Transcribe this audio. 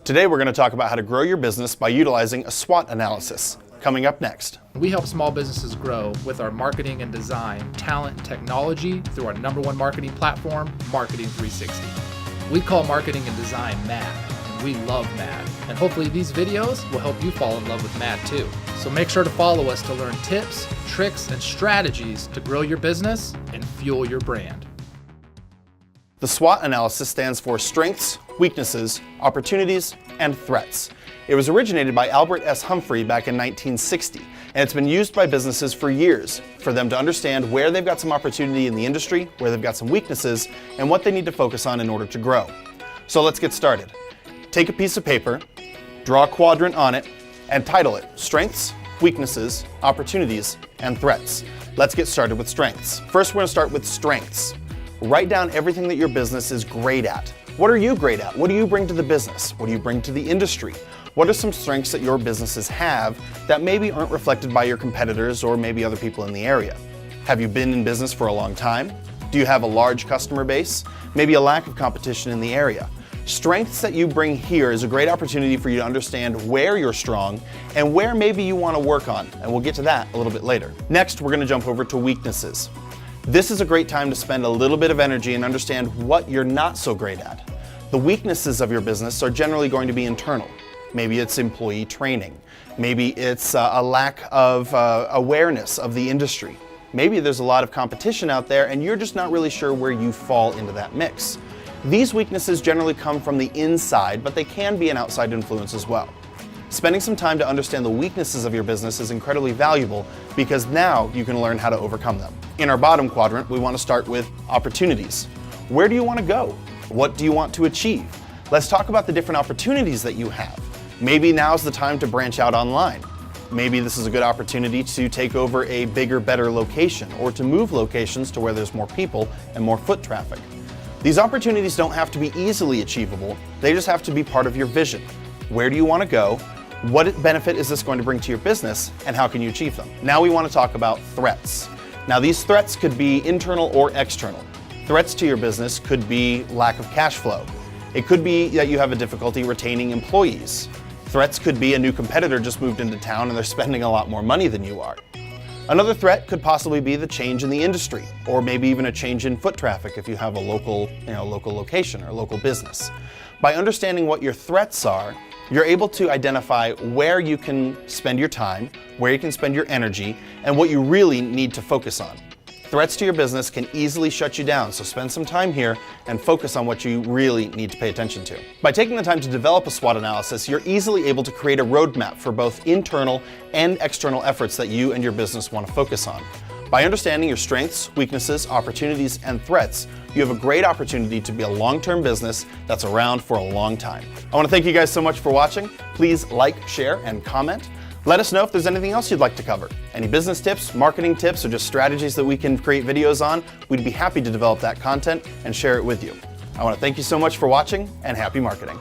Today we're going to talk about how to grow your business by utilizing a SWOT analysis. Coming up next. We help small businesses grow with our marketing and design, talent, and technology through our #1 marketing platform, Marketing 360. We call marketing and design MAD, and we love MAD. And hopefully these videos will help you fall in love with MAD too. So make sure to follow us to learn tips, tricks, and strategies to grow your business and fuel your brand. The SWOT analysis stands for Strengths, Weaknesses, Opportunities, and Threats. It was originated by Albert S. Humphrey back in 1960, and it's been used by businesses for years for them to understand where they've got some opportunity in the industry, where they've got some weaknesses, and what they need to focus on in order to grow. So let's get started. Take a piece of paper, draw a quadrant on it, and title it Strengths, Weaknesses, Opportunities, and Threats. Let's get started with strengths. First, we're going to start with strengths. Write down everything that your business is great at. What are you great at? What do you bring to the business? What do you bring to the industry? What are some strengths that your businesses have that maybe aren't reflected by your competitors or maybe other people in the area? Have you been in business for a long time? Do you have a large customer base? Maybe a lack of competition in the area? Strengths that you bring here is a great opportunity for you to understand where you're strong and where maybe you want to work on, and we'll get to that a little bit later. Next, we're going to jump over to weaknesses. This is a great time to spend a little bit of energy and understand what you're not so great at. The weaknesses of your business are generally going to be internal. Maybe it's employee training. Maybe it's a lack of awareness of the industry. Maybe there's a lot of competition out there and you're just not really sure where you fall into that mix. These weaknesses generally come from the inside, but they can be an outside influence as well. Spending some time to understand the weaknesses of your business is incredibly valuable because now you can learn how to overcome them. In our bottom quadrant, we want to start with opportunities. Where do you want to go? What do you want to achieve? Let's talk about the different opportunities that you have. Maybe now's the time to branch out online. Maybe this is a good opportunity to take over a bigger, better location or to move locations to where there's more people and more foot traffic. These opportunities don't have to be easily achievable. They just have to be part of your vision. Where do you want to go? What benefit is this going to bring to your business, and how can you achieve them? Now we want to talk about threats. Now these threats could be internal or external. Threats to your business could be lack of cash flow. It could be that you have a difficulty retaining employees. Threats could be a new competitor just moved into town and they're spending a lot more money than you are. Another threat could possibly be the change in the industry, or maybe even a change in foot traffic if you have a local location or local business. By understanding what your threats are, you're able to identify where you can spend your time, where you can spend your energy, and what you really need to focus on. Threats to your business can easily shut you down, so spend some time here and focus on what you really need to pay attention to. By taking the time to develop a SWOT analysis, you're easily able to create a roadmap for both internal and external efforts that you and your business want to focus on. By understanding your strengths, weaknesses, opportunities, and threats, you have a great opportunity to be a long-term business that's around for a long time. I want to thank you guys so much for watching. Please like, share, and comment. Let us know if there's anything else you'd like to cover. Any business tips, marketing tips, or just strategies that we can create videos on, we'd be happy to develop that content and share it with you. I want to thank you so much for watching, and happy marketing.